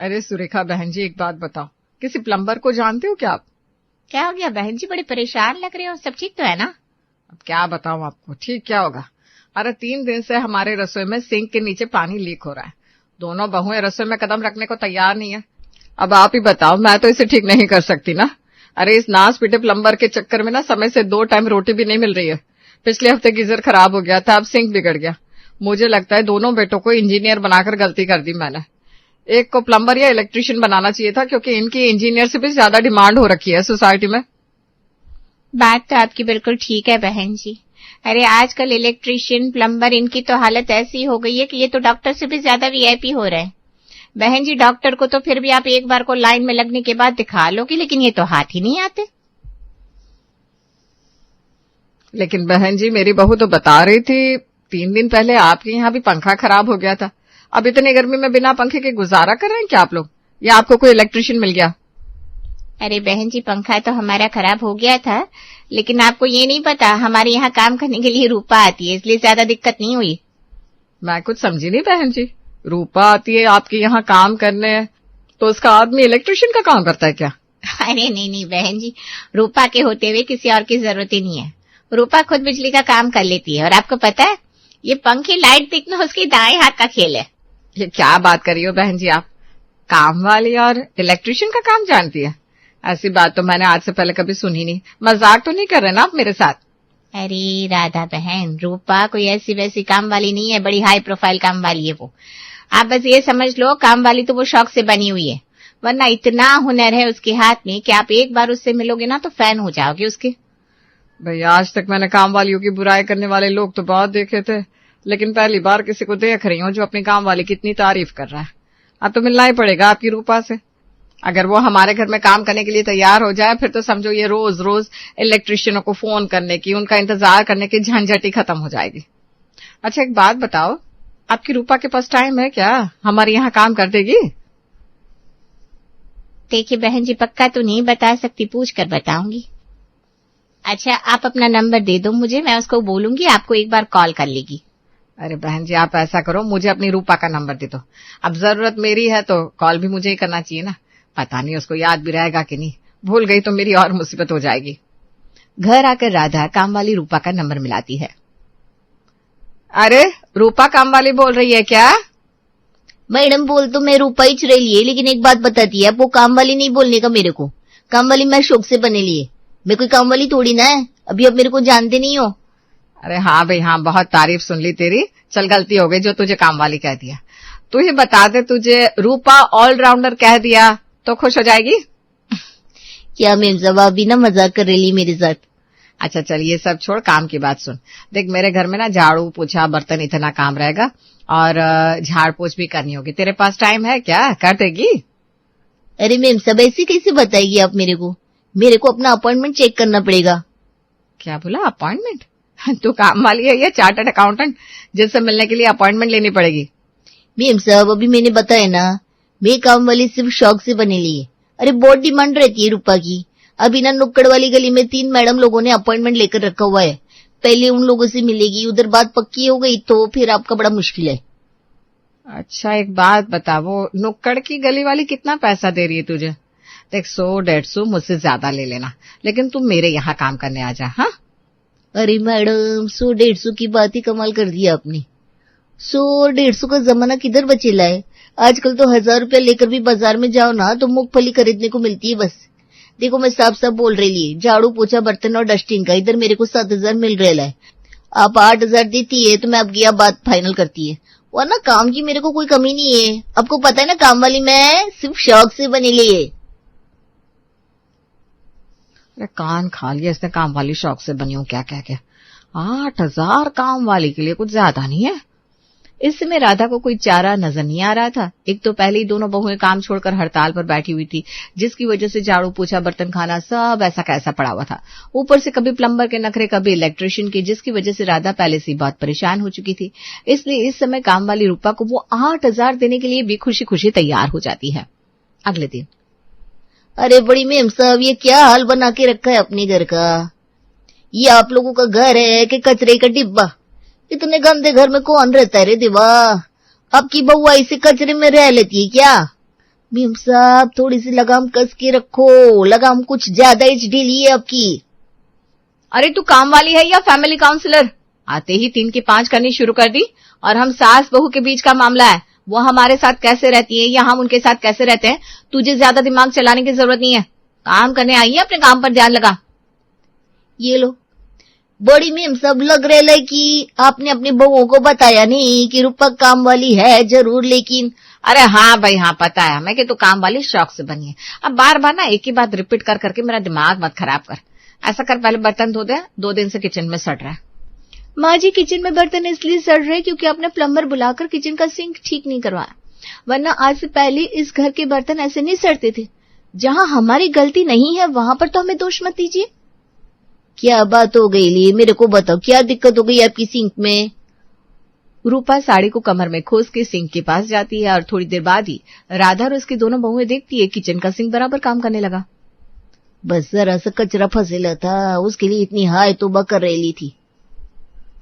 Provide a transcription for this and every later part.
अरे सुरेखा बहन जी, एक बात बताओ, किसी प्लम्बर को जानते हो क्या आप? क्या हो गया बहन जी, बड़े परेशान लग रहे हो, सब ठीक तो है ना? अब क्या बताऊं आपको, ठीक क्या होगा। अरे 3 दिन से हमारे रसोई में सिंक के नीचे पानी लीक हो रहा है। दोनों बहुएं रसोई में कदम रखने को तैयार नहीं है। अब आप ही बताओ, मैं तो इसे ठीक नहीं कर सकती ना। अरे इस नास पीटे प्लम्बर के चक्कर में ना समय से 2 टाइम रोटी भी नहीं मिल रही है। पिछले हफ्ते गीजर खराब हो गया था, अब सिंक बिगड़ गया। मुझे लगता है दोनों बेटों को इंजीनियर बनाकर गलती कर दी मैंने। एक को प्लम्बर या इलेक्ट्रिशियन बनाना चाहिए था, क्योंकि इनकी इंजीनियर से भी ज्यादा डिमांड हो रखी है सोसाइटी में। बात तो आपकी बिल्कुल ठीक है बहन जी। अरे आजकल इलेक्ट्रिशियन, प्लम्बर, इनकी तो हालत ऐसी हो गई है कि ये तो डॉक्टर से भी ज्यादा वीआईपी हो रहे हैं। बहन जी, डॉक्टर को तो फिर भी आप एक बार को लाइन में लगने के बाद दिखा लोगी, लेकिन ये तो हाथ ही नहीं आते। लेकिन बहन जी, मेरी बहू तो बता रही थी 3 दिन पहले आपके यहाँ भी पंखा खराब हो गया था। अब इतनी गर्मी में बिना पंखे के गुजारा कर रहे हैं क्या आप लोग, या आपको कोई इलेक्ट्रिशियन मिल गया? अरे बहन जी, पंखा तो हमारा खराब हो गया था, लेकिन आपको ये नहीं पता, हमारे यहाँ काम करने के लिए रूपा आती है, इसलिए ज्यादा दिक्कत नहीं हुई। मैं कुछ समझी नहीं बहन जी। रूपा आती है आपके यहाँ काम करने, तो उसका आदमी इलेक्ट्रिशियन का काम करता है क्या? अरे नहीं नहीं बहन जी, रूपा के होते हुए किसी और की जरूरत ही नहीं है। रूपा खुद बिजली का काम कर लेती है। और आपको पता है, ये पंखे लाइट देखना उसके दाएं हाथ का खेल है। ये क्या बात कर रही हो बहन जी आप? काम वाली और इलेक्ट्रिशियन का काम जानती है? ऐसी बात तो मैंने आज से पहले कभी सुनी नहीं। मजाक तो नहीं कर रहे ना आप मेरे साथ? अरे राधा बहन, रूपा कोई ऐसी वैसी काम वाली नहीं है, बड़ी हाई प्रोफाइल काम वाली है वो। आप बस ये समझ लो, काम वाली तो वो शौक से बनी हुई है, वरना इतना हुनर है उसके हाथ में कि आप एक बार उससे मिलोगे ना तो फैन हो जाओगे उसके। भाई आज तक मैंने काम वालियों की बुराई करने वाले लोग तो बहुत देखे थे, लेकिन पहली बार किसी को देख रही हूँ जो अपनी काम वाली की इतनी तारीफ कर रहा है। अब तो मिलना ही पड़ेगा आपकी रूपा से। अगर वो हमारे घर में काम करने के लिए तैयार हो जाए, फिर तो समझो ये रोज रोज इलेक्ट्रिशियनों को फोन करने की, उनका इंतजार करने की झंझट ही खत्म हो जाएगी। अच्छा एक बात बताओ, आपकी रूपा के पास टाइम है क्या? हमारे यहाँ काम कर देगी? देखिए बहन जी, पक्का तो नहीं बता सकती, पूछ कर बताऊंगी। अच्छा आप अपना नंबर दे दो मुझे, मैं उसको बोलूंगी, आपको एक बार कॉल कर लेगी। अरे बहन जी, आप ऐसा करो, मुझे अपनी रूपा का नंबर दे दो। अब जरूरत मेरी है तो कॉल भी मुझे ही करना चाहिए ना। पता नहीं उसको याद भी रहेगा कि नहीं, भूल गई तो मेरी और मुसीबत हो जाएगी। घर आकर राधा काम वाली रूपा का नंबर मिलाती है। अरे रूपा काम वाली बोल रही है क्या? मैडम बोल तो मैं रूपा ही रही है, लेकिन एक बात बताती है, आपको काम वाली नहीं बोलने का मेरे को। काम वाली मैं शौक से बने लिए, मैं कोई काम वाली थोड़ी ना है। अभी आप मेरे को जानते नहीं हो। अरे हाँ भाई हाँ, बहुत तारीफ सुन ली तेरी। चल गलती हो गई जो तुझे काम वाली कह दिया। तू ही बता दे, तुझे रूपा ऑलराउंडर कह दिया तो खुश हो जाएगी? क्या मैम साहब, आप भी ना मजाक कर रही मेरे साथ। अच्छा चल ये सब छोड़, काम की बात सुन। देख मेरे घर में ना झाड़ू पोछा बर्तन इतना काम रहेगा, और झाड़ पोछ भी करनी होगी। तेरे पास टाइम है क्या, कर देगी? अरे मैम साहब, ऐसे कैसे बताएगी आप मेरे को? मेरे को अपना अपॉइंटमेंट चेक करना पड़ेगा। क्या बोला, अपॉइंटमेंट? तू काम वाली है या चार्टर्ड अकाउंटेंट जिससे मिलने के लिए अपॉइंटमेंट लेनी पड़ेगी? मैम साहब अभी मैंने बताया ना, मैं काम वाली सिर्फ शौक से बने लिए। अरे बहुत डिमांड रहती है रूपा की। अभी ना नुक्कड़ वाली गली में 3 मैडम लोगों ने अपॉइंटमेंट लेकर रखा हुआ है। पहले उन लोगों से मिलेगी, उधर बात पक्की हो गई तो फिर आपका बड़ा मुश्किल है। अच्छा एक बात बता, वो नुक्कड़ की गली वाली कितना पैसा दे रही है तुझे? देख 100-150 मुझसे ज्यादा ले लेना, लेकिन तुम मेरे यहाँ काम करने आ जा। हाँ अरे मैडम 100-150 की बात ही कमाल कर दी आपने। 100-150 का जमाना किधर बचेला है? आजकल तो 1000 रुपया लेकर भी बाजार में जाओ ना तो मूंगफली खरीदने को मिलती है बस। देखो मैं साफ साफ बोल रही है, झाड़ू पोछा बर्तन और डस्टिंग का इधर मेरे को 7000 मिल रहा है। आप 8000 देती है तो मैं आपकी आप बात फाइनल करती है, वरना काम की मेरे को कोई कमी नहीं है। आपको पता है ना, काम वाली मैं सिर्फ शौक से बनी ली है। अरे कान खा लिया इसने, काम वाली शौक से बनी हूं क्या कह के। 8000 काम वाली के लिए कुछ ज्यादा नहीं है? इस समय राधा को कोई चारा नजर नहीं आ रहा था। एक तो पहले ही दोनों बहुएं काम छोड़कर हड़ताल पर बैठी हुई थी, जिसकी वजह से झाड़ू पोछा बर्तन खाना सब ऐसा कैसा पड़ा हुआ था। ऊपर से कभी प्लम्बर के नखरे, कभी इलेक्ट्रिशियन के, जिसकी वजह से राधा पहले से बहुत परेशान हो चुकी थी। इसलिए इस समय काम वाली रूपा को वो 8000 देने के लिए भी खुशी खुशी तैयार हो जाती है। अगले दिन, अरे बड़ी मेम साहब, ये क्या हाल बना के रखा है अपने घर का? ये आप लोगों का घर है कि कचरे का डिब्बा? इतने गंदे घर में कौन रहता है रे देवा? आपकी बहू ऐसे कचरे में रह लेती है क्या? मेम साहब थोड़ी सी लगाम कस के रखो, लगाम कुछ ज्यादा ही ढीली है आपकी। अरे तू काम वाली है या फैमिली काउंसलर? आते ही 3 की 5 करनी शुरू कर दी। और हम सास बहू के बीच का मामला है, वो हमारे साथ कैसे रहती है या हम उनके साथ कैसे रहते हैं, तुझे ज्यादा दिमाग चलाने की जरूरत नहीं है। काम करने आई है, अपने काम पर ध्यान लगा। ये लो। बड़ी मेम साहब लग रहा है कि आपने अपनी बहुओं को बताया नहीं कि रूपक काम वाली है जरूर, लेकिन अरे हाँ भाई हाँ, पता है हमें कि तू काम वाली शौक से बनी है। अब बार बार ना एक ही बात रिपीट कर करके मेरा दिमाग मत खराब कर। ऐसा कर, पहले बर्तन धो दे, 2 दिन से किचन में सड़ रहा है। माँ जी किचन में बर्तन इसलिए सड़ रहे क्योंकि आपने प्लम्बर बुलाकर किचन का सिंक ठीक नहीं करवाया, वरना आज से पहले इस घर के बर्तन ऐसे नहीं सड़ते थे। जहाँ हमारी गलती नहीं है वहां पर तो हमें दोष मत दीजिए। क्या बात हो गई ली, मेरे को बताओ क्या दिक्कत हो गई आपकी सिंक में? रूपा साड़ी को कमर में खोस के सिंक के पास जाती है और थोड़ी देर बाद ही राधा और उसकी दोनों बहुएं देखती है किचन का सिंक बराबर काम करने लगा। बस जरा सा कचरा फंसेला था, उसके लिए इतनी हाय तौबा कर रही थी।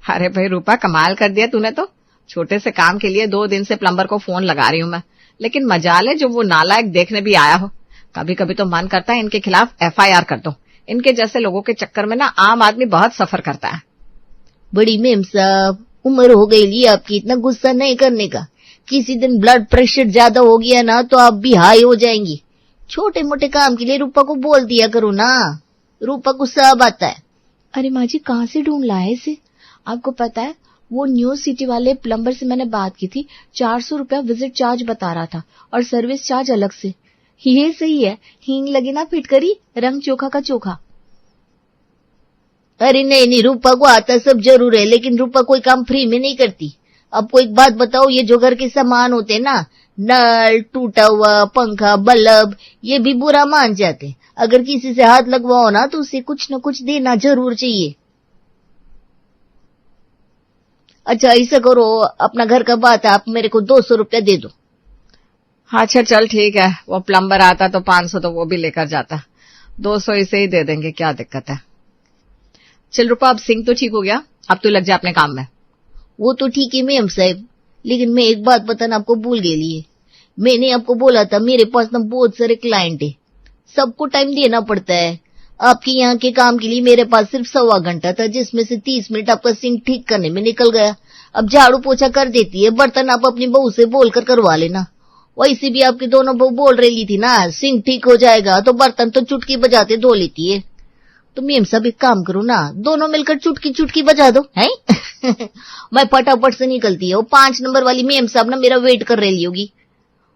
अरे भाई रूपा, कमाल कर दिया तूने तो। छोटे से काम के लिए 2 दिन से प्लम्बर को फोन लगा रही हूं मैं, लेकिन मजाल है जो वो नालायक देखने भी आया हो। कभी कभी तो मन करता है इनके खिलाफ FIR कर दो। इनके जैसे लोगों के चक्कर में ना आम आदमी बहुत सफर करता है। बड़ी मेम साहब उम्र हो गई ली आपकी, इतना गुस्सा नहीं करने का। किसी दिन ब्लड प्रेशर ज्यादा हो गया ना तो आप भी हाई हो जाएंगी। छोटे मोटे काम के लिए रूपा को बोल दिया करो ना, रूपा को सब आता है। अरे माँ जी कहाँ से ढूंढ लाए इसे? आपको पता है वो न्यू सिटी वाले प्लम्बर से मैंने बात की थी, 400 रुपया विजिट चार्ज बता रहा था और सर्विस चार्ज अलग से। ये सही है, हींग लगे ना फिटकरी, रंग चोखा का चोखा। अरे नहीं, रूपा को आता सब जरूर है, लेकिन रूपा कोई काम फ्री में नहीं करती। आपको एक बात बताओ, ये जो घर के सामान होते हैं ना, नल, टूटा हुआ पंखा, बल्ब, ये भी बुरा मान जाते। अगर किसी से हाथ लगवाओ ना तो उसे कुछ न कुछ देना जरूर चाहिए। अच्छा ऐसा करो, अपना घर का बात है, आप मेरे को 200 रुपया दे दो। अच्छा चल ठीक है, वो प्लम्बर आता तो 500 तो वो भी लेकर जाता, 200 इसे ही दे देंगे, क्या दिक्कत है। चल रूपा, अब सिंक तो ठीक हो गया, अब तू लग जा अपने काम में। वो तो ठीक है मेम साहब, लेकिन मैं एक बात बताना आपको भूल गई। मैंने आपको बोला था मेरे पास ना बहुत सारे क्लाइंट है, सबको टाइम देना पड़ता है। आपके यहाँ के काम के लिए मेरे पास सिर्फ 1.25 घंटा था, जिसमें से 30 मिनट आपका सिंक ठीक करने में निकल गया। अब झाड़ू पोछा कर देती है, बर्तन आप अपनी बहू से बोलकर करवा लेना। वैसे भी आपकी दोनों बहू बोल रही थी ना सिंक ठीक हो जाएगा, तो बर्तन तो चुटकी बजाते धो लेती है। तो मेम साहब एक काम करो ना, दोनों मिलकर चुटकी चुटकी बजा दो है। मैं फटाफट से निकलती है, वो 5 नंबर वाली मेम साहब ना मेरा वेट कर रही होगी।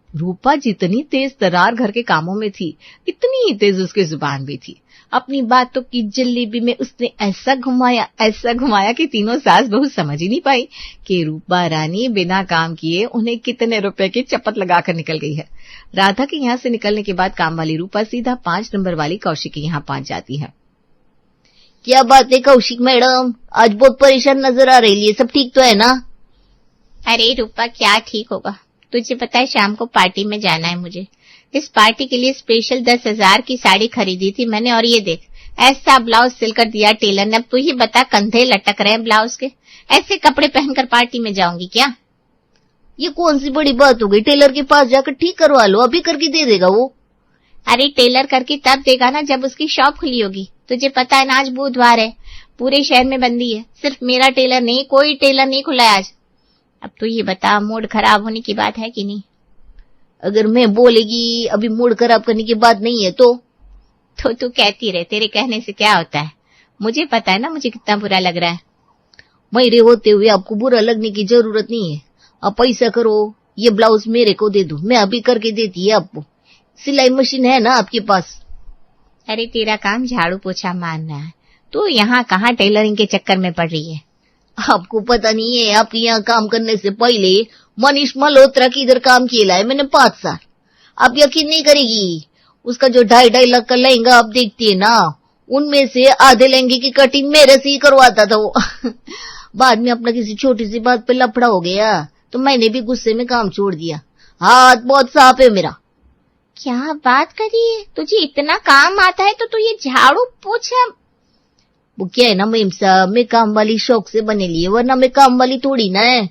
रूपा जितनी तेज तरार घर के कामों में थी, इतनी ही तेज उसकी जुबान भी थी। अपनी बातों की जलेबी में उसने ऐसा घुमाया कि तीनों सास बहू समझ ही नहीं पाई कि रूपा रानी बिना काम किए उन्हें कितने रुपए की चपत लगाकर निकल गई है। राधा के यहाँ से निकलने के बाद काम वाली रूपा सीधा 5 नंबर वाली कौशिक के यहाँ पहुंच जाती है। क्या बात है कौशिक मैडम, आज बहुत परेशान नजर आ रही है, सब ठीक तो है ना? अरे रूपा क्या ठीक होगा, तुझे पता है शाम को पार्टी में जाना है मुझे। इस पार्टी के लिए स्पेशल 10,000 की साड़ी खरीदी थी मैंने, और ये देख ऐसा ब्लाउज सिलकर दिया टेलर ने। अब तू ही बता, कंधे लटक रहे हैं ब्लाउज के, ऐसे कपड़े पहनकर पार्टी में जाऊंगी क्या? ये कौन सी बड़ी बात हो गई, टेलर के पास जाकर ठीक करवा लो, अभी करके दे देगा वो। अरे टेलर करके तब देगा ना जब उसकी शॉप खुली होगी। तुझे पता है ना आज बुधवार है, पूरे शहर में बंदी है, सिर्फ मेरा टेलर नहीं, कोई टेलर नहीं खुला है आज। अब तू ये बता, मूड खराब होने की बात है कि नहीं? अगर मैं बोलेगी अभी मूड खराब करने की बात नहीं है तो तू कहती रहे, तेरे कहने से क्या होता है, मुझे पता है ना मुझे कितना बुरा लग रहा है। मेरे होते हुए आपको बुरा लगने की जरूरत नहीं है। आप ऐसा करो, ये ब्लाउज मेरे को दे दो, मैं अभी करके देती है आपको। सिलाई मशीन है ना आपके पास? अरे तेरा काम झाड़ू पोछा मारना है, तू यहाँ कहाँ टेलरिंग के चक्कर में पड़ रही है। आपको पता नहीं है, आपके यहाँ काम करने से पहले मनीष मल्होत्रा की इधर काम किया है मैंने 5 साल। आप यकीन नहीं करेगी, उसका जो 2.5 लाख का लहंगा आप देखती है ना, उनमें से आधे लहंगे की कटिंग मेरे से ही करवाता था वो। बाद में अपना किसी छोटी सी बात पे लफड़ा हो गया तो मैंने भी गुस्से में काम छोड़ दिया। हाथ बहुत साफ है मेरा। क्या बात करी है, तुझे इतना काम आता है तो तू ये झाड़ू पोछा। वो क्या है ना मेम साहब, मैं काम वाली शौक से बने लिए, वरना मैं काम वाली थोड़ी ना है।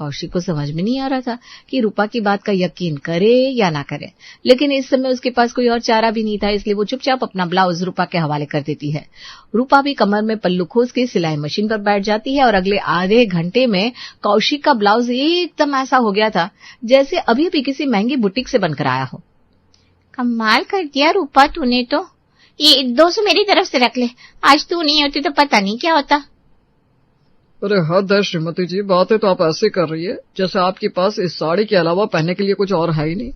कौशिक को समझ में नहीं आ रहा था कि रूपा की बात का यकीन करे या ना करे, लेकिन इस समय उसके पास कोई और चारा भी नहीं था, इसलिए वो चुपचाप अपना ब्लाउज रूपा के हवाले कर देती है। रूपा भी कमर में पल्लू खोस के सिलाई मशीन पर बैठ जाती है और अगले आधे घंटे में कौशिक का ब्लाउज एकदम ऐसा हो गया था जैसे अभी अभी किसी महंगी बुटीक से बनकर आया हो। कमाल कर दिया रूपा तूने तो। ये 200 मेरी तरफ से रख ले, आज तू नहीं होती तो पता नहीं क्या होता। अरे हद है श्रीमती जी, बातें तो आप ऐसे कर रही है जैसे आपके पास इस साड़ी के अलावा पहनने के लिए कुछ और है ही नहीं।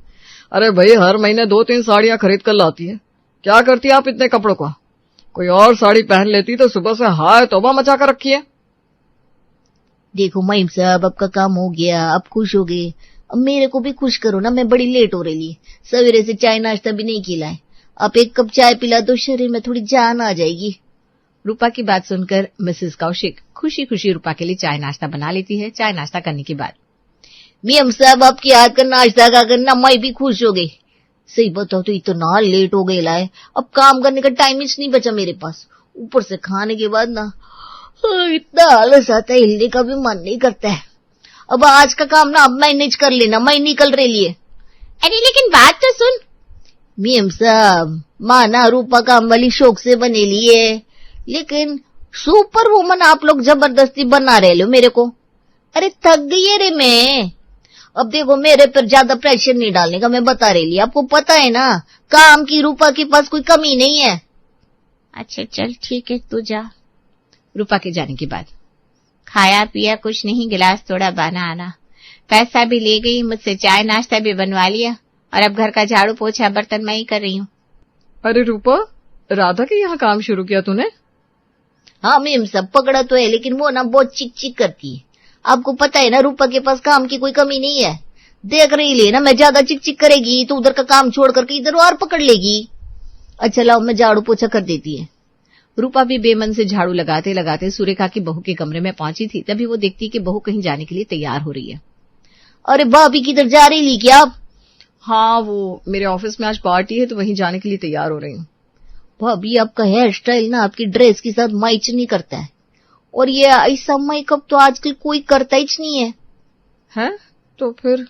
अरे भाई, हर महीने 2-3 साड़ियां खरीद कर लाती है, क्या करती है आप इतने कपड़ों का? कोई और साड़ी पहन लेती तो सुबह से हाय तौबा मचा कर रखी है। देखो मईम साहब, आपका काम हो गया, आप खुश हो गए, अब मेरे को भी खुश करो ना, मैं बड़ी लेट हो रही है, सवेरे से चाय नाश्ता भी नहीं खिलाए, आप 1 कप चाय पिला दो, शरीर में थोड़ी जान आ जाएगी। रूपा की बात सुनकर मिसेस कौशिक खुशी खुशी रूपा के लिए चाय नाश्ता बना लेती है। चाय नाश्ता करने के बाद, मियम साहब आपके हाथ का नाश्ता का करना मैं भी खुश हो गई। सही बताओ तो इतना लेट हो गए लाए, अब काम करने का टाइम ही नहीं बचा मेरे पास, ऊपर से खाने के बाद ना इतना आलस आता है, हिलने का भी मन नहीं करता है। अब आज का काम ना अब मैनेज कर लेना, मैं निकल रही है। अरे लेकिन बात तो सुन। मियम साहब, माना रूपा काम वाली शौक से बने लिए, लेकिन सुपर वुमन आप लोग जबरदस्ती बना रहे लो मेरे को। अरे थक गई रे मैं। अब देखो मेरे पर ज्यादा प्रेशर नहीं डालने का, मैं बता रही, आपको पता है ना काम की रूपा के पास कोई कमी नहीं है। अच्छा चल ठीक है, तू जा। रूपा के जाने के बाद, खाया पिया कुछ नहीं, गिलास थोड़ा बना आना, पैसा भी ले गई मुझसे, चाय नाश्ता भी बनवा लिया, और अब घर का झाड़ू पोछा बर्तन मैं ही कर रही हूँ। अरे रूपा, राधा के यहाँ काम शुरू किया तूने? हाँ मैम, सब पकड़ा तो है, लेकिन वो ना बहुत चिक चिक करती है। आपको पता है ना रूपा के पास काम की कोई कमी नहीं है। देख रही ले ना, मैं ज्यादा चिक चिक करेगी तो उधर का काम छोड़ करके इधर और पकड़ लेगी। अच्छा लाओ, मैं झाड़ू पोछा कर देती है। रूपा भी बेमन से झाड़ू लगाते लगाते सुरेखा की बहू के कमरे में पहुंची थी, तभी वो देखती कि बहू कहीं जाने के लिए तैयार हो रही है। अरे भाभी किधर जा रही ली क्या आप? हाँ, वो मेरे ऑफिस में आज पार्टी है तो वहीं जाने के लिए तैयार हो रही हूँ। भाभी आपका हेयर स्टाइल ना आपकी ड्रेस के साथ मैच नहीं करता है, और ये ऐसा मेकअप तो आजकल कोई करता ही नहीं है। हैं? तो फिर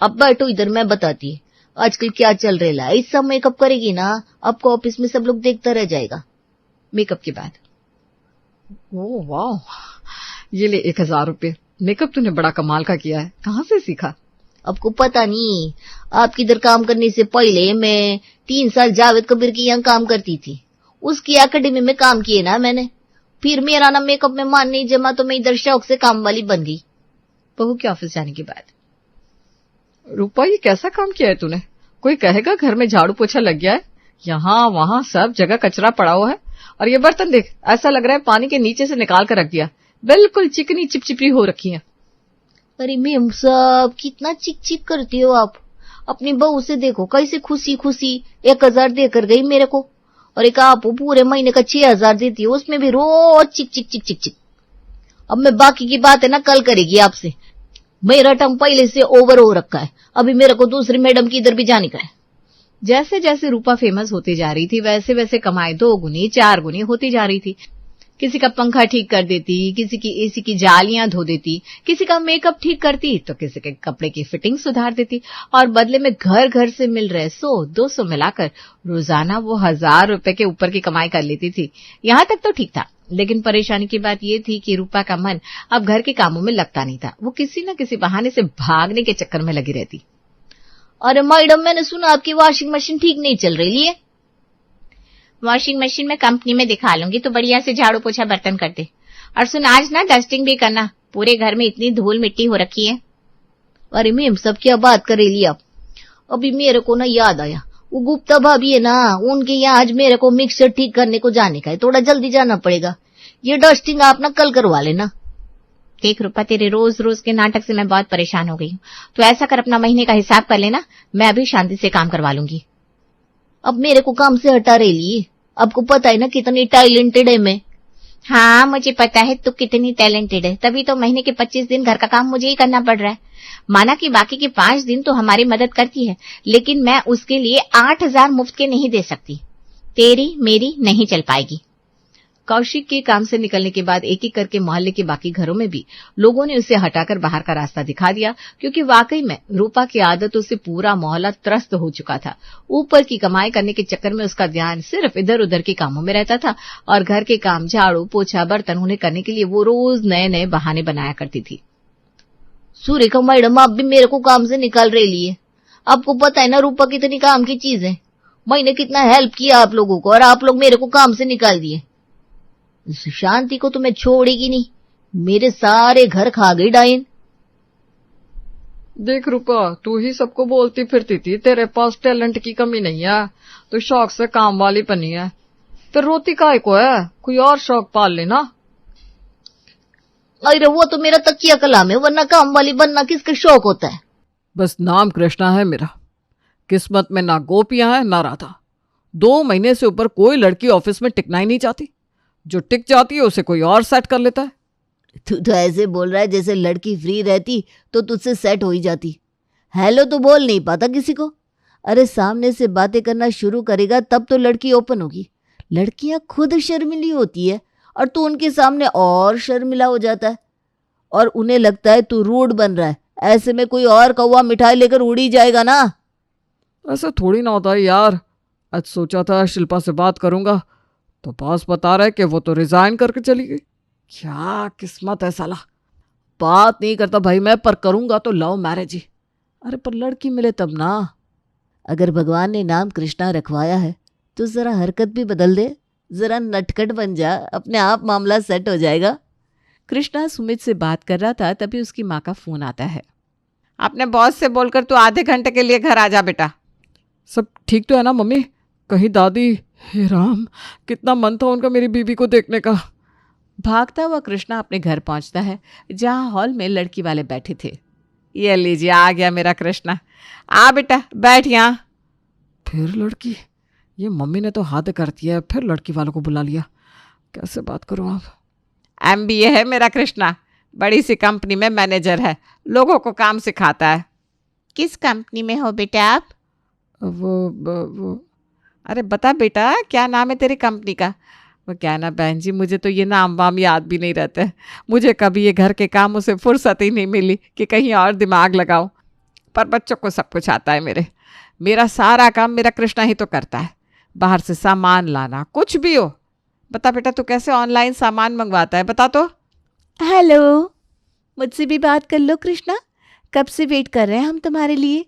अब बैठो इधर, मैं बताती आजकल क्या चल रहा है। ऐसा मेकअप करेगी ना आपको ऑफिस में सब लोग देखता रह जाएगा। मेकअप के बाद, ओ वाह, ये ले 1000 रुपये। मेकअप तूने बड़ा कमाल का किया है, कहाँ से सीखा? आपको पता नहीं, आपकी इधर काम करने से पहले मैं 3 साल जावेद कबीर की यहाँ काम करती थी, उसकी एकेडमी में काम किए ना मैंने। फिर मेरा ना मेकअप में मान नहीं जमा तो मैं इधर शौक से काम वाली बन गई। बहू के ऑफिस जाने के बाद, रूपा ये कैसा काम किया है तूने? कोई कहेगा घर में झाड़ू पोछा लग गया है, यहाँ वहाँ सब जगह कचरा पड़ा हुआ है, और ये बर्तन देख, ऐसा लग रहा है पानी के नीचे से निकाल कर रख दिया, बिल्कुल चिकनी चिपचिपी हो रखी है। अरे मैम साहब, कितना चिक चिक करती हो आप। अपनी बहू से देखो कैसे खुशी खुशी 1000 देकर गई मेरे को, और एक आप पूरे महीने का 6000 देती है, उसमें भी रोज चिक चिक चिक चिक चिक। अब मैं बाकी की बात है ना कल करेगी आपसे, मेरा टर्म पहले से ओवर हो रखा है, अभी मेरे को दूसरी मैडम की इधर भी जाने का है। जैसे जैसे रूपा फेमस होती जा रही थी वैसे वैसे कमाई 2 गुनी 4 गुनी होती जा रही थी। किसी का पंखा ठीक कर देती, किसी की एसी की जालियां धो देती, किसी का मेकअप ठीक करती तो किसी के कपड़े की फिटिंग सुधार देती, और बदले में घर घर से मिल रहे 100-200 मिलाकर रोजाना वो 1000 रुपए के ऊपर की कमाई कर लेती थी। यहां तक तो ठीक था, लेकिन परेशानी की बात ये थी कि रूपा का मन अब घर के कामों में लगता नहीं था। वो किसी न किसी बहाने से भागने के चक्कर में लगी रहती। अरे मैडम, मैंने सुना आपकी वॉशिंग मशीन ठीक नहीं चल रही है। वॉशिंग मशीन में कंपनी में दिखा लूंगी, तो बढ़िया से झाड़ू पोछा बर्तन कर दे। और सुन, आज ना डस्टिंग भी करना, पूरे घर में इतनी धूल मिट्टी हो रखी है। अरे मैम सब क्या बात कर रही आप? अभी मेरे को ना याद आया, वो गुप्ता भाभी है ना, उनके यहाँ आज मेरे को मिक्सर ठीक करने को जाने का है, थोड़ा जल्दी जाना पड़ेगा। ये डस्टिंग आप ना कल करवा लेना। देख रूपा, तेरे रोज रोज के नाटक से मैं बहुत परेशान हो गई हूँ, तो ऐसा कर अपना महीने का हिसाब कर लेना, मैं अभी शांति से काम करवा लूंगी। अब मेरे को काम से हटा रही, आपको पता है ना कितनी टैलेंटेड है मैं। हाँ मुझे पता है तू कितनी टैलेंटेड है, तभी तो महीने के 25 दिन घर का काम मुझे ही करना पड़ रहा है। माना कि बाकी के 5 दिन तो हमारी मदद करती है, लेकिन मैं उसके लिए 8000 मुफ्त के नहीं दे सकती, तेरी मेरी नहीं चल पाएगी। कौशिक के काम से निकलने के बाद एक एक करके मोहल्ले के बाकी घरों में भी लोगों ने उसे हटाकर बाहर का रास्ता दिखा दिया, क्योंकि वाकई में रूपा की आदतों से पूरा मोहल्ला त्रस्त हो चुका था। ऊपर की कमाई करने के चक्कर में उसका ध्यान सिर्फ इधर उधर के कामों में रहता था और घर के काम, झाड़ू पोछा, बर्तन उन्हें करने के लिए वो रोज नए नए बहाने बनाया करती थी। सुरेखा मैडम, आप भी मेरे को काम से निकाल रही है। आपको पता है ना रूपा कितनी काम की चीज है। मैंने कितना हेल्प किया आप लोगों को और आप लोग मेरे को काम से निकाल दिए। इस शांति को तो मैं छोड़ेगी नहीं, मेरे सारे घर खा गई डायन। देख रूपा, तू ही सबको बोलती फिरती थी तेरे पास टैलेंट की कमी नहीं है, तो शौक से काम वाली बनी है। फिर रोती काहे को है, कोई और शौक पाल लेना। अरे वो तो मेरा तकिया कलाम है, वरना काम वाली बनना किसका शौक होता है। बस नाम कृष्णा है मेरा, किस्मत में ना गोपियां है ना राधा। 2 महीने से ऊपर कोई लड़की ऑफिस में टिकना ही नहीं चाहती, जो टिक जाती है उसे कोई और सेट कर लेता है। तू तो ऐसे बोल रहा है जैसे लड़की फ्री रहती तो तुझसे सेट हो ही जाती। हेलो तो बोल नहीं पाता किसी को। अरे सामने से बातें करना शुरू करेगा तब तो लड़की ओपन होगी। लड़कियां खुद शर्मिली होती है और तू उनके सामने और शर्मिला हो जाता है और उन्हें लगता है तू रूड बन रहा है। ऐसे में कोई और कौवा मिठाई लेकर उड़ी जाएगा ना। ऐसा थोड़ी ना होता है यार। आज सोचा था शिल्पा से बात करूंगा तो बॉस बता रहा है कि वो तो रिजाइन करके चली गई। क्या किस्मत है साला। बात नहीं करता भाई मैं, पर करूंगा तो लव मैरिज ही। अरे पर लड़की मिले तब ना। अगर भगवान ने नाम कृष्णा रखवाया है तो जरा हरकत भी बदल दे, जरा नटखट बन जा, अपने आप मामला सेट हो जाएगा। कृष्णा सुमित से बात कर रहा था, तभी उसकी माँ का फोन आता है। अपने बॉस से बोलकर तू आधे घंटे के लिए घर आ जा बेटा। सब ठीक तो है ना मम्मी? कहीं दादी, हे राम, कितना मन था उनका मेरी बीबी को देखने का। भागता हुआ कृष्णा अपने घर पहुंचता है, जहां हॉल में लड़की वाले बैठे थे। ये लीजिए, आ गया मेरा कृष्णा। आ बेटा बैठ यहाँ। फिर लड़की, ये मम्मी ने तो हाथ कर दिया, फिर लड़की वालों को बुला लिया। कैसे बात करूं अब? MBA है मेरा कृष्णा, बड़ी सी कंपनी में मैनेजर है, लोगों को काम सिखाता है। किस कंपनी में हो बेटा आप? वो अरे बता बेटा, क्या नाम है तेरी कंपनी का? वो क्या ना बहन जी, मुझे तो ये नाम वाम याद भी नहीं रहते। मुझे कभी ये घर के कामों से फुर्सत ही नहीं मिली कि कहीं और दिमाग लगाओ। पर बच्चों को सब कुछ आता है। मेरा सारा काम मेरा कृष्णा ही तो करता है। बाहर से सामान लाना, कुछ भी हो। बता बेटा, तू कैसे ऑनलाइन सामान मंगवाता है, बता तो। हेलो, मुझसे भी बात कर लो कृष्णा, कब से वेट कर रहे हैं हम तुम्हारे लिए।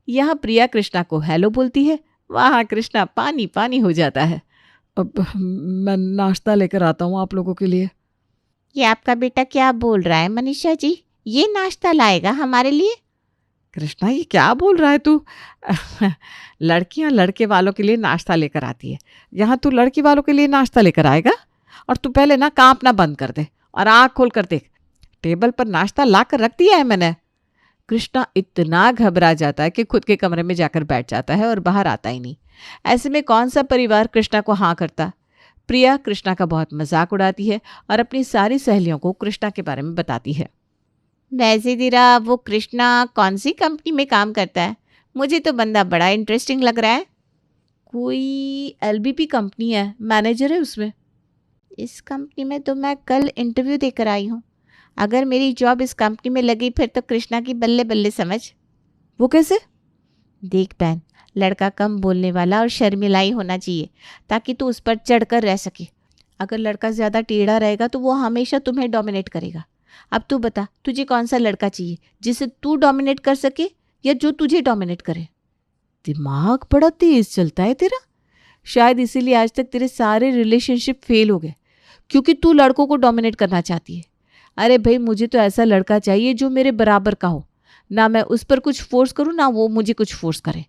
यहाँ प्रिया कृष्णा को हेलो बोलती है, वहाँ कृष्णा पानी पानी हो जाता है। अब मैं नाश्ता लेकर आता हूँ आप लोगों के लिए। ये आपका बेटा क्या बोल रहा है मनीषा जी? ये नाश्ता लाएगा हमारे लिए? कृष्णा, ये क्या बोल रहा है तू? लड़कियां लड़के वालों के लिए नाश्ता लेकर आती है, यहाँ तू लड़की वालों के लिए नाश्ता लेकर आएगा? और तू पहले ना कांपना बंद कर दे और आँख खोल कर देख, टेबल पर नाश्ता ला कर रख दिया है मैंने। कृष्णा इतना घबरा जाता है कि खुद के कमरे में जाकर बैठ जाता है और बाहर आता ही नहीं। ऐसे में कौन सा परिवार कृष्णा को हाँ करता। प्रिया कृष्णा का बहुत मजाक उड़ाती है और अपनी सारी सहेलियों को कृष्णा के बारे में बताती है। वैसे दीरा, वो कृष्णा कौन सी कंपनी में काम करता है? मुझे तो बंदा बड़ा इंटरेस्टिंग लग रहा है। कोई LBP कंपनी है, मैनेजर है उसमें। इस कंपनी में तो मैं कल इंटरव्यू देकर आई हूँ। अगर मेरी जॉब इस कंपनी में लगी फिर तो कृष्णा की बल्ले बल्ले समझ। वो कैसे? देख बहन, लड़का कम बोलने वाला और शर्मिलाई होना चाहिए ताकि तू उस पर चढ़कर रह सके। अगर लड़का ज़्यादा टेढ़ा रहेगा तो वो हमेशा तुम्हें डोमिनेट करेगा। अब तू बता, तुझे कौन सा लड़का चाहिए, जिसे तू डोमिनेट कर सके या जो तुझे डोमिनेट करे? दिमाग बड़ा तेज चलता है तेरा। शायद इसीलिए आज तक तेरे सारे रिलेशनशिप फेल हो गए, क्योंकि तू लड़कों को डोमिनेट करना चाहती है। अरे भाई, मुझे तो ऐसा लड़का चाहिए जो मेरे बराबर का हो, ना मैं उस पर कुछ फोर्स करूं ना वो मुझे कुछ फोर्स करे।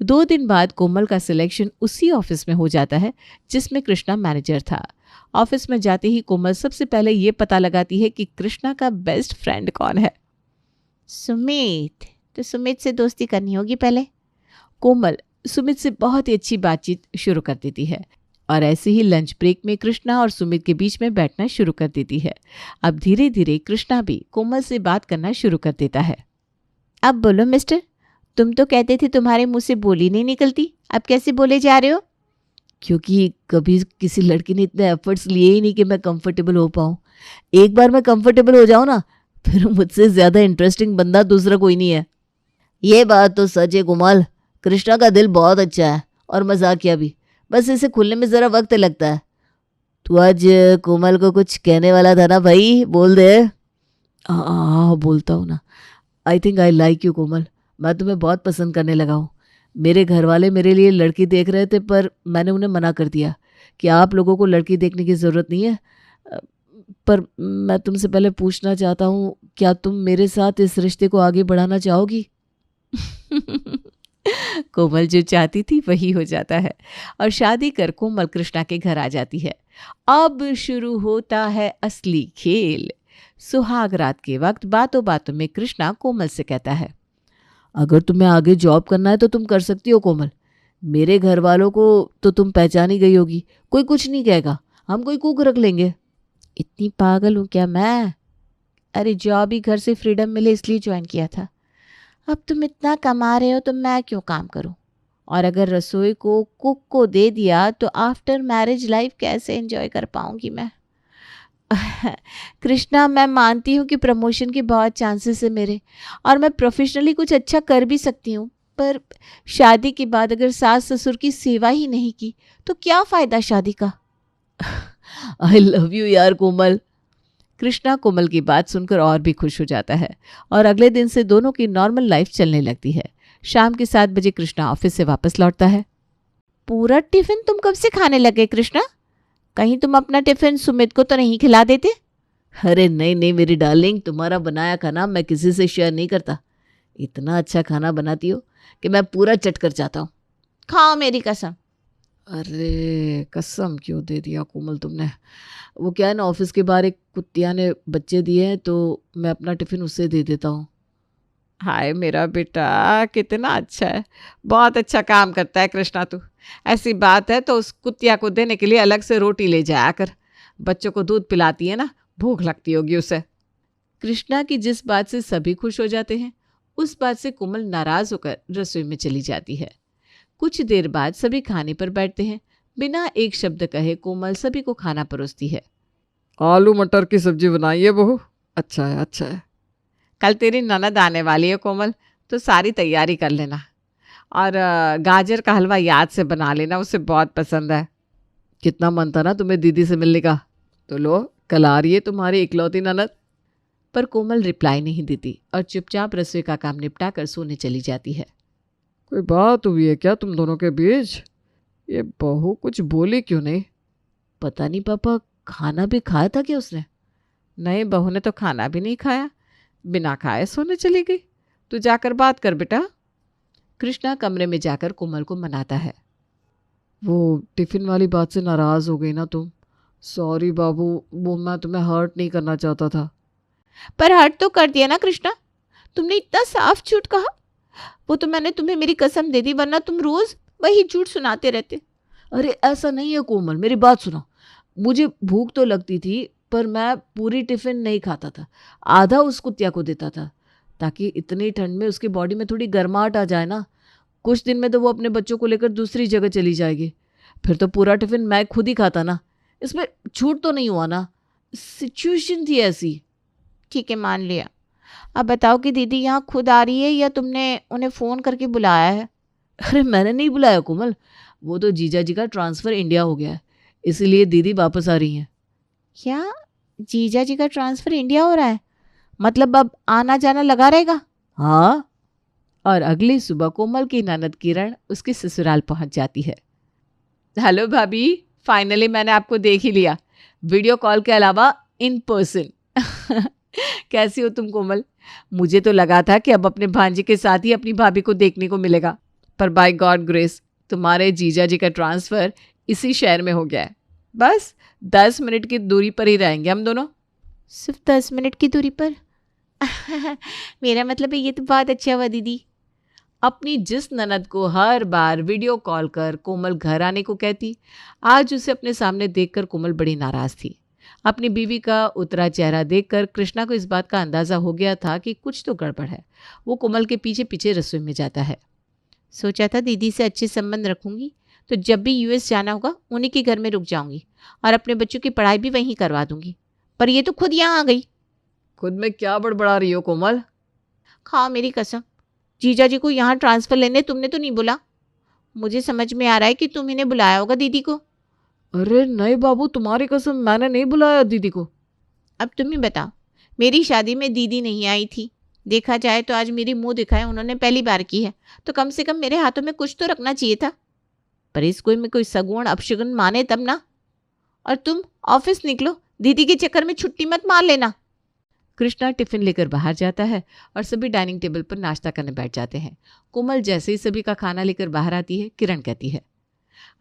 2 दिन बाद कोमल का सिलेक्शन उसी ऑफिस में हो जाता है जिसमें कृष्णा मैनेजर था। ऑफिस में जाते ही कोमल सबसे पहले ये पता लगाती है कि कृष्णा का बेस्ट फ्रेंड कौन है। सुमित। तो सुमित से दोस्ती करनी होगी पहले। कोमल सुमित से बहुत ही अच्छी बातचीत शुरू कर देती है और ऐसे ही लंच ब्रेक में कृष्णा और सुमित के बीच में बैठना शुरू कर देती है। अब धीरे धीरे कृष्णा भी कोमल से बात करना शुरू कर देता है। अब बोलो मिस्टर, तुम तो कहते थे तुम्हारे मुंह से बोली नहीं निकलती, अब कैसे बोले जा रहे हो? क्योंकि कभी किसी लड़की ने इतने एफर्ट्स लिए ही नहीं कि मैं कंफर्टेबल हो पाऊँ। एक बार मैं कंफर्टेबल हो जाऊँ ना, फिर मुझसे ज़्यादा इंटरेस्टिंग बंदा दूसरा कोई नहीं है। ये बात तो सच है कोमल, कृष्णा का दिल बहुत अच्छा है और मजाकिया भी, बस इसे खुलने में ज़रा वक्त लगता है। तू आज कोमल को कुछ कहने वाला था ना भाई, बोल दे। हाँ बोलता हूँ ना। I think I like you Komal, मैं तुम्हें बहुत पसंद करने लगा हूँ। मेरे घर वाले मेरे लिए लड़की देख रहे थे, पर मैंने उन्हें मना कर दिया कि आप लोगों को लड़की देखने की ज़रूरत नहीं है। पर मैं तुमसे पहले पूछना चाहता हूँ, क्या तुम मेरे साथ इस रिश्ते को आगे बढ़ाना चाहोगी? कोमल जो चाहती थी वही हो जाता है और शादी कर कोमल कृष्णा के घर आ जाती है। अब शुरू होता है असली खेल। सुहाग रात के वक्त बातों बातों में कृष्णा कोमल से कहता है, अगर तुम्हें आगे जॉब करना है तो तुम कर सकती हो कोमल। मेरे घर वालों को तो तुम पहचान ही गई होगी, कोई कुछ नहीं कहेगा, हम कोई कुक रख लेंगे। इतनी पागल हूँ क्या मैं? अरे जॉब ही घर से फ्रीडम मिले इसलिए ज्वाइन किया था। अब तुम इतना कमा रहे हो तो मैं क्यों काम करूं? और अगर रसोई को कुक को दे दिया तो आफ्टर मैरिज लाइफ कैसे एंजॉय कर पाऊंगी मैं? कृष्णा, मैं मानती हूँ कि प्रमोशन के बहुत चांसेस है मेरे और मैं प्रोफेशनली कुछ अच्छा कर भी सकती हूँ, पर शादी के बाद अगर सास ससुर की सेवा ही नहीं की तो क्या फ़ायदा शादी का? आई लव यू यार कोमल। कृष्णा कोमल की बात सुनकर और भी खुश हो जाता है और अगले दिन से दोनों की नॉर्मल लाइफ चलने लगती है। शाम के 7 बजे कृष्णा ऑफिस से वापस लौटता है। पूरा टिफिन तुम कब से खाने लगे कृष्णा? कहीं तुम अपना टिफिन सुमित को तो नहीं खिला देते? अरे नहीं नहीं मेरी डार्लिंग, तुम्हारा बनाया खाना मैं किसी से शेयर नहीं करता। इतना अच्छा खाना बनाती हो कि मैं पूरा चट कर जाता हूँ। खाओ मेरी कसम। अरे कसम क्यों दे दिया कोमल तुमने? वो क्या है ना, ऑफिस के बाहर एक कुत्तिया ने बच्चे दिए हैं तो मैं अपना टिफिन उससे दे देता हूँ। हाय मेरा बेटा कितना अच्छा है, बहुत अच्छा काम करता है कृष्णा तू। ऐसी बात है तो उस कुतिया को देने के लिए अलग से रोटी ले जाया कर। बच्चों को दूध पिलाती है ना, भूख लगती होगी उसे। कृष्णा की जिस बात से सभी खुश हो जाते हैं उस बात से कोमल नाराज होकर रसोई में चली जाती है। कुछ देर बाद सभी खाने पर बैठते हैं। बिना एक शब्द कहे कोमल सभी को खाना परोसती है। आलू मटर की सब्जी बनाई है बहू, अच्छा है अच्छा है। कल तेरी ननद आने वाली है कोमल, तो सारी तैयारी कर लेना और गाजर का हलवा याद से बना लेना, उसे बहुत पसंद है। कितना मन था ना तुम्हें दीदी से मिलने का, तो लो कल आ रही है तुम्हारी इकलौती ननद। पर कोमल रिप्लाई नहीं देती और चुपचाप रसोई का काम निपटा कर सोने चली जाती है। कोई बात हुई है क्या तुम दोनों के बीच? ये बहू कुछ बोली क्यों नहीं? पता नहीं पापा, खाना भी खाया था क्या उसने? नहीं, बहू ने तो खाना भी नहीं खाया, बिना खाए सोने चली गई। तू जाकर बात कर बेटा। कृष्णा कमरे में जाकर कोमल को मनाता है। वो टिफिन वाली बात से नाराज हो गई ना तुम? सॉरी बाबू, वो मैं तुम्हें हर्ट नहीं करना चाहता था। पर हर्ट तो कर दिया ना कृष्णा, तुमने इतना साफ झूठ कहा। वो तो मैंने तुम्हें मेरी कसम दे दी, वरना तुम रोज वही झूठ सुनाते रहते। अरे ऐसा नहीं है कोमल, मेरी बात सुनो। मुझे भूख तो लगती थी पर मैं पूरी टिफिन नहीं खाता था, आधा उस कुतिया को देता था ताकि इतनी ठंड में उसकी बॉडी में थोड़ी गर्माहट आ जाए ना। कुछ दिन में तो वो अपने बच्चों को लेकर दूसरी जगह चली जाएगी, फिर तो पूरा टिफिन मैं खुद ही खाता ना। इसमें झूठ तो नहीं हुआ ना, सिचुएशन थी ऐसी। ठीक है, मान लिया। अब बताओ कि दीदी यहाँ खुद आ रही है या तुमने उन्हें फ़ोन करके बुलाया है? अरे मैंने नहीं बुलाया कोमल, वो तो जीजा जी का ट्रांसफ़र इंडिया हो गया है, इसीलिए दीदी वापस आ रही हैं। क्या जीजा जी का ट्रांसफ़र इंडिया हो रहा है? मतलब अब आना जाना लगा रहेगा? हाँ। और अगली सुबह कोमल की ननद किरण उसके ससुराल पहुंच जाती है। हेलो भाभी, फाइनली मैंने आपको देख ही लिया, वीडियो कॉल के अलावा इन पर्सन। कैसी हो तुम कोमल? मुझे तो लगा था कि अब अपने भांजे के साथ ही अपनी भाभी को देखने को मिलेगा, पर बाय गॉड ग्रेस तुम्हारे जीजा जी का ट्रांसफ़र इसी शहर में हो गया है। बस 10 मिनट की दूरी पर ही रहेंगे हम दोनों। सिर्फ 10 मिनट की दूरी पर? मेरा मतलब है ये तो बहुत अच्छा हुआ दीदी। अपनी जिस ननद को हर बार वीडियो कॉल कर कोमल घर आने को कहती, आज उसे अपने सामने देखकर कोमल बड़ी नाराज़ थी। अपनी बीवी का उतरा चेहरा देखकर कृष्णा को इस बात का अंदाज़ा हो गया था कि कुछ तो गड़बड़ है। वो कोमल के पीछे पीछे रसोई में जाता है। सोचा था दीदी से अच्छे संबंध रखूंगी, तो जब भी यूएस जाना होगा उन्हीं के घर में रुक जाऊंगी और अपने बच्चों की पढ़ाई भी वहीं करवा दूंगी। पर ये तो खुद यहाँ आ गई। खुद में क्या बड़बड़ा रही हो कोमल? खाओ मेरी कसम, जीजा जी को यहाँ ट्रांसफर लेने तुमने तो नहीं बुला। मुझे समझ में आ रहा है कि तुम इन्हें बुलाया होगा दीदी को। अरे नहीं बाबू, तुम्हारी कसम, मैंने नहीं बुलाया दीदी को। अब तुम ही बताओ, मेरी शादी में दीदी नहीं आई थी। देखा जाए तो आज मेरी मुंह दिखाए उन्होंने पहली बार की है, तो कम से कम मेरे हाथों में कुछ तो रखना चाहिए था। पर इसको में कोई सगुण अपशगुन माने तब ना। और तुम ऑफिस निकलो, दीदी के चक्कर में छुट्टी मत मार लेना। कृष्णा टिफिन लेकर बाहर जाता है और सभी डाइनिंग टेबल पर नाश्ता करने बैठ जाते हैं। कोमल जैसे ही सभी का खाना लेकर बाहर आती है, किरण कहती है,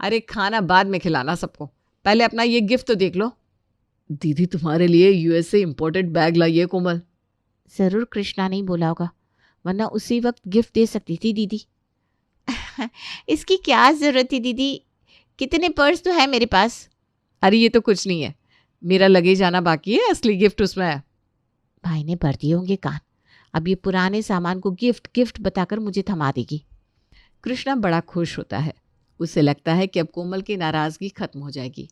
अरे खाना बाद में खिलाना सबको, पहले अपना ये गिफ्ट तो देख लो। दीदी तुम्हारे लिए यूएस से इम्पोर्टेड बैग लाई है कोमल। जरूर कृष्णा नहीं बोला होगा, वरना उसी वक्त गिफ्ट दे सकती थी दीदी। इसकी क्या जरूरत थी दीदी, कितने पर्स तो है मेरे पास। अरे ये तो कुछ नहीं है, मेरा लगेज आना बाकी है, असली गिफ्ट उसमें है। भाई ने भर दिए होंगे कान, अब ये पुराने सामान को गिफ्ट गिफ्ट बताकर मुझे थमा देगी। कृष्णा बड़ा खुश होता है, उसे लगता है कि अब कोमल की नाराजगी खत्म हो जाएगी।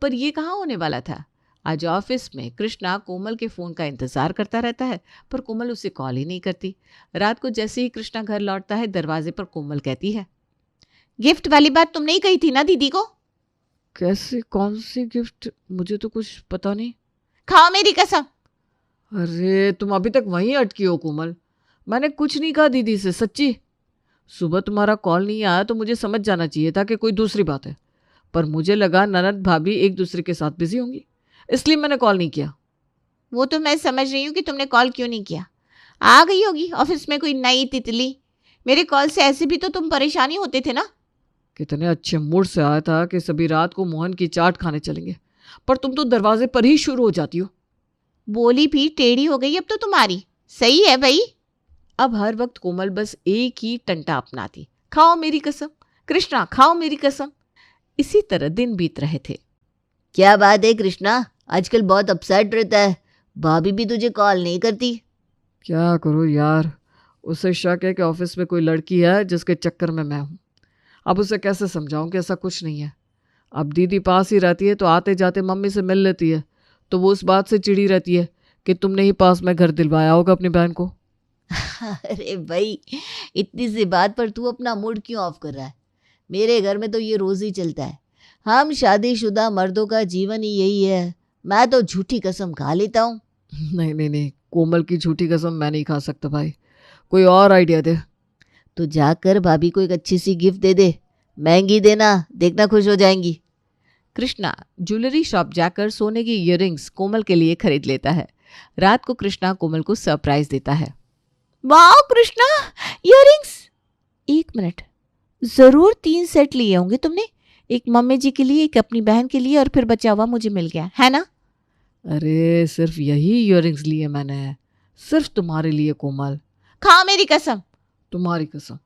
पर यह कहाँ होने वाला था। आज ऑफिस में कृष्णा कोमल के फ़ोन का इंतज़ार करता रहता है, पर कोमल उसे कॉल ही नहीं करती। रात को जैसे ही कृष्णा घर लौटता है, दरवाजे पर कोमल कहती है, गिफ्ट वाली बात तुमने ही कही थी ना दीदी को। कैसे, कौन सी गिफ्ट? मुझे तो कुछ पता नहीं। खाओ मेरी कसम। अरे तुम अभी तक वहीं अटकी हो कोमल, मैंने कुछ नहीं कहा दीदी से, सच्ची। सुबह तुम्हारा कॉल नहीं आया तो मुझे समझ जाना चाहिए था कि कोई दूसरी बात है, पर मुझे लगा ननद भाभी एक दूसरे के साथ बिजी होंगी, इसलिए मैंने कॉल नहीं किया। वो तो मैं समझ रही हूँ कि तुमने कॉल क्यों नहीं किया। आ गई होगी ऑफिस में कोई नई तितली। मेरे कॉल से ऐसे भी तो तुम परेशानी होते थे ना। कितने अच्छे मूड से आया था कि सभी रात को मोहन की चाट खाने चलेंगे, पर तुम तो दरवाजे पर ही शुरू हो जाती हो। बोली भी टेढ़ी हो गई अब तो तुम्हारी। सही है भाई। अब हर वक्त कोमल बस एक ही टंटा अपनाती, खाओ मेरी कसम, कृष्णा खाओ मेरी कसम। इसी तरह दिन बीत रहे थे। क्या बात है कृष्णा, आजकल बहुत अपसेट रहता है, भाभी भी तुझे कॉल नहीं करती। क्या करूँ यार, उसे शक है कि ऑफिस में कोई लड़की है जिसके चक्कर में मैं हूँ। अब उसे कैसे समझाऊं कि ऐसा कुछ नहीं है। अब दीदी पास ही रहती है तो आते जाते मम्मी से मिल लेती है, तो वो उस बात से चिड़ी रहती है कि तुमने ही पास में घर दिलवाया होगा अपनी बहन को। अरे भाई, इतनी सी बात पर तू अपना मूड क्यों ऑफ कर रहा है? मेरे घर में तो ये रोज ही चलता है। हम शादीशुदा मर्दों का जीवन ही यही है। मैं तो झूठी कसम खा लेता हूँ। नहीं नहीं नहीं, कोमल की झूठी कसम मैं नहीं खा सकता भाई, कोई और आइडिया दे। तो जाकर भाभी को एक अच्छी सी गिफ्ट दे दे, महंगी देना, देखना खुश हो जाएंगी। कृष्णा ज्वेलरी शॉप जाकर सोने की इयररिंग्स कोमल के लिए खरीद लेता है। रात को कृष्णा कोमल को सरप्राइज देता है। वाह कृष्णा, इयररिंग्स। 1 मिनट, जरूर 3 सेट लिए होंगे तुमने। एक मम्मी जी के लिए, एक अपनी बहन के लिए, और फिर बचा हुआ मुझे मिल गया है ना। अरे सिर्फ यही इयररिंग्स लिए मैंने, सिर्फ तुम्हारे लिए कोमल। खाओ मेरी कसम। तुम्हारी कसम।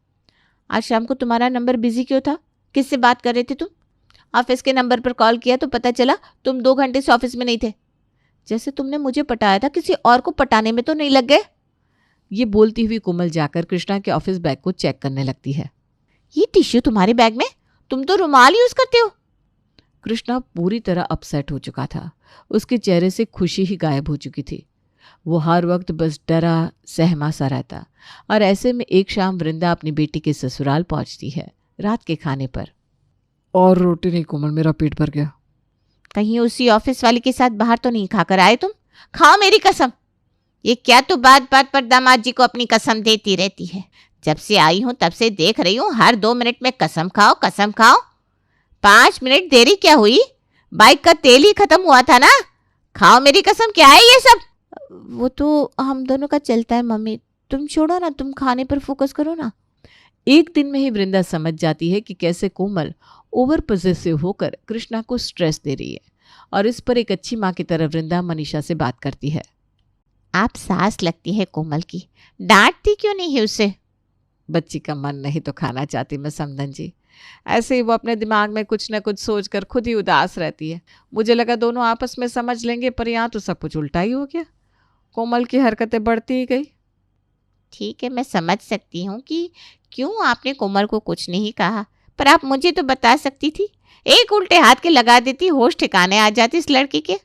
आज शाम को तुम्हारा नंबर बिजी क्यों था? किससे बात कर रहे थे तुम? ऑफिस के नंबर पर कॉल किया तो पता चला तुम 2 घंटे से ऑफिस में नहीं थे। जैसे तुमने मुझे पटाया था, किसी और को पटाने में तो नहीं लग गए? ये बोलती हुई कोमल जाकर कृष्णा के ऑफिस बैग को चेक करने लगती है। ये टिश्यू तुम्हारे बैग में? तुम तो रुमाल यूज करते हो। कृष्णा पूरी तरह अपसेट हो चुका था, उसके चेहरे से खुशी ही गायब हो चुकी थी। वो हर वक्त बस डरा सहमा सा रहता। और ऐसे में एक शाम वृंदा अपनी बेटी के ससुराल पहुंचती है, रात के खाने पर। और रोटी नहीं कोमल, मेरा पेट भर गया। कहीं उसी ऑफिस वाली के साथ बाहर तो नहीं खाकर आए तुम? खाओ मेरी कसम। ये क्या तो बात बात पर दामाद जी को अपनी कसम देती रहती है। जब से आई हूं तब से देख रही हूं, हर 2 मिनट में कसम खाओ कसम खाओ। 5 मिनट देरी क्या हुई? बाइक का तेल ही खत्म हुआ था ना। खाओ मेरी कसम, क्या है ये सब? वो तो हम दोनों का चलता है मम्मी, तुम छोड़ो ना, तुम खाने पर फोकस करो ना। एक दिन में ही वृंदा समझ जाती है कि कैसे कोमल ओवर पॉसेसिव होकर कृष्णा को स्ट्रेस दे रही है, और इस पर एक अच्छी माँ की तरह वृंदा मनीषा से बात करती है। आप सास लगती है कोमल की, डांटती क्यों नहीं है उसे? बच्ची का मन नहीं तो खाना चाहती मैं समधन जी। ऐसे ही वो अपने दिमाग में कुछ न कुछ सोचकर खुद ही उदास रहती है। मुझे लगा दोनों आपस में समझ लेंगे, पर यहाँ तो सब कुछ उल्टा ही हो गया। कोमल की हरकतें बढ़ती ही गई। ठीक है, मैं समझ सकती हूँ कि क्यों आपने कोमल को कुछ नहीं कहा, पर आप मुझे तो बता सकती थी, एक उल्टे हाथ के लगा देती, होश ठिकाने आ जाती इस लड़की के।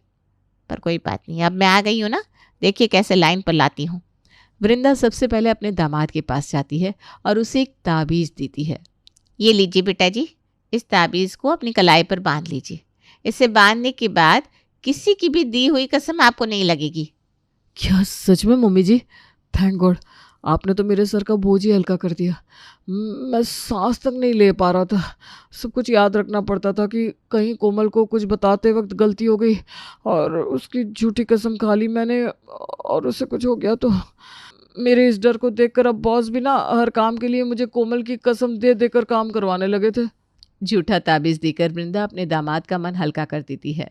पर कोई बात नहीं, अब मैं आ गई हूं ना, देखिए कैसे लाइन पर लाती हूँ। वृंदा सबसे पहले अपने दामाद के पास जाती है और उसे एक ताबीज देती है। ये लीजिए बेटा जी, इस ताबीज को अपनी कलाई पर बांध लीजिए। इसे बांधने के बाद किसी की भी दी हुई कसम आपको नहीं लगेगी। क्या सच में मम्मी जी? थैंक गॉड, आपने तो मेरे सर का बोझ ही हल्का कर दिया। मैं सांस तक नहीं ले पा रहा था। सब कुछ याद रखना पड़ता था कि कहीं कोमल को कुछ बताते वक्त गलती हो गई और उसकी झूठी कसम खा ली मैंने और उसे कुछ हो गया तो। मेरे इस डर को देखकर अब बॉस भी ना हर काम के लिए मुझे कोमल की कसम दे देकर काम करवाने लगे थे। झूठा ताबीज देकर वृंदा अपने दामाद का मन हल्का कर देती है।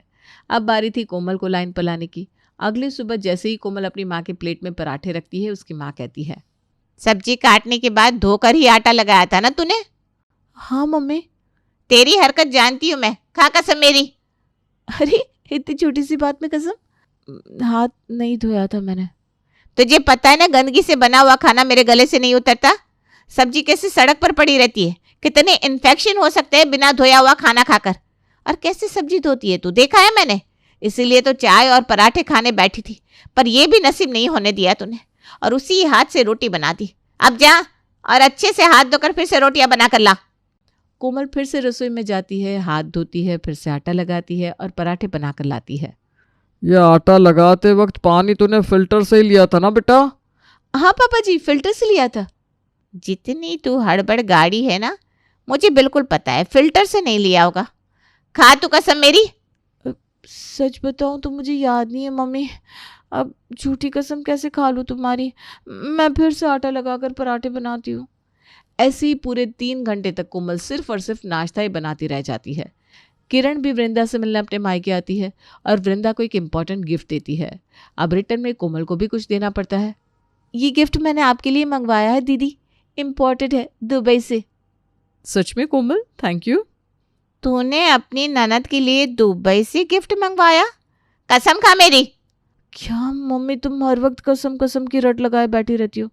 अब बारी थी कोमल को लाइन पर लाने की। अगली सुबह जैसे ही कोमल अपनी माँ के प्लेट में पराठे रखती है, उसकी माँ कहती है, सब्जी काटने के बाद धोकर ही आटा लगाया था ना तूने? हाँ मम्मी। तेरी हरकत जानती हूँ मैं, खा कसम मेरी। अरे इतनी छोटी सी बात में कसम, हाथ नहीं धोया था मैंने। तुझे पता है ना, गंदगी से बना हुआ खाना मेरे गले से नहीं उतरता। सब्जी कैसे सड़क पर पड़ी रहती है, कितने इन्फेक्शन हो सकते हैं बिना धोया हुआ खाना खाकर। और कैसे सब्जी धोती है तू, देखा है मैंने। इसीलिए तो चाय और पराठे खाने बैठी थी, पर यह भी नसीब नहीं होने दिया तूने, और उसी हाथ से रोटी बना दी। अब जा और अच्छे से हाथ धोकर फिर से रोटियां बना कर ला। कोमल फिर से रसोई में जाती है, हाथ धोती है, फिर से आटा लगाती है और पराठे बनाकर लाती है। ये आटा लगाते वक्त पानी तूने फिल्टर से ही लिया था ना बेटा? हाँ पापा जी, फिल्टर से लिया था। जितनी तू हड़बड़ गाड़ी है ना, मुझे बिल्कुल पता है फिल्टर से नहीं लिया होगा। खा तू कसम मेरी। सच बताऊं तो मुझे याद नहीं है मम्मी। अब झूठी कसम कैसे खा लूं तुम्हारी। मैं फिर से आटा लगाकर पराठे बनाती हूँ। ऐसे ही पूरे 3 घंटे तक कोमल सिर्फ और सिर्फ नाश्ता ही बनाती रह जाती है। किरण भी वृंदा से मिलने अपने मायके आती है और वृंदा को एक इम्पॉर्टेंट गिफ्ट देती है। अब रिटर्न में कोमल को भी कुछ देना पड़ता है। ये गिफ्ट मैंने आपके लिए मंगवाया है दीदी, इम्पोर्टेड है दुबई से। सच में कोमल, थैंक यू। तूने अपनी ननद के लिए दुबई से गिफ्ट मंगवाया? कसम खा मेरी। क्या मम्मी, तुम हर वक्त कसम कसम की रट लगाए बैठी रहती हो।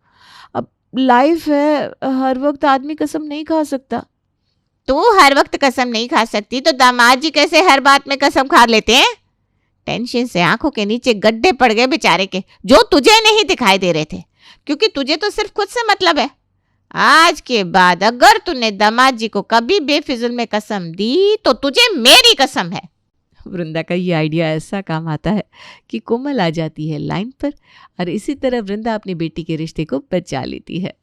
अब लाइफ है, हर वक्त आदमी कसम नहीं खा सकता। तू हर वक्त कसम नहीं खा सकती तो दामाद जी कैसे हर बात में कसम खा लेते हैं? टेंशन से आंखों के नीचे गड्ढे पड़ गए बेचारे के, जो तुझे नहीं दिखाई दे रहे थे, क्योंकि तुझे तो सिर्फ खुद से मतलब है। आज के बाद अगर तूने दामाद जी को कभी बेफिजुल में कसम दी तो तुझे मेरी कसम है। वृंदा का ये आइडिया ऐसा काम आता है कि कोमल आ जाती है लाइन पर और इसी तरह वृंदा अपनी बेटी के रिश्ते को बचा लेती है।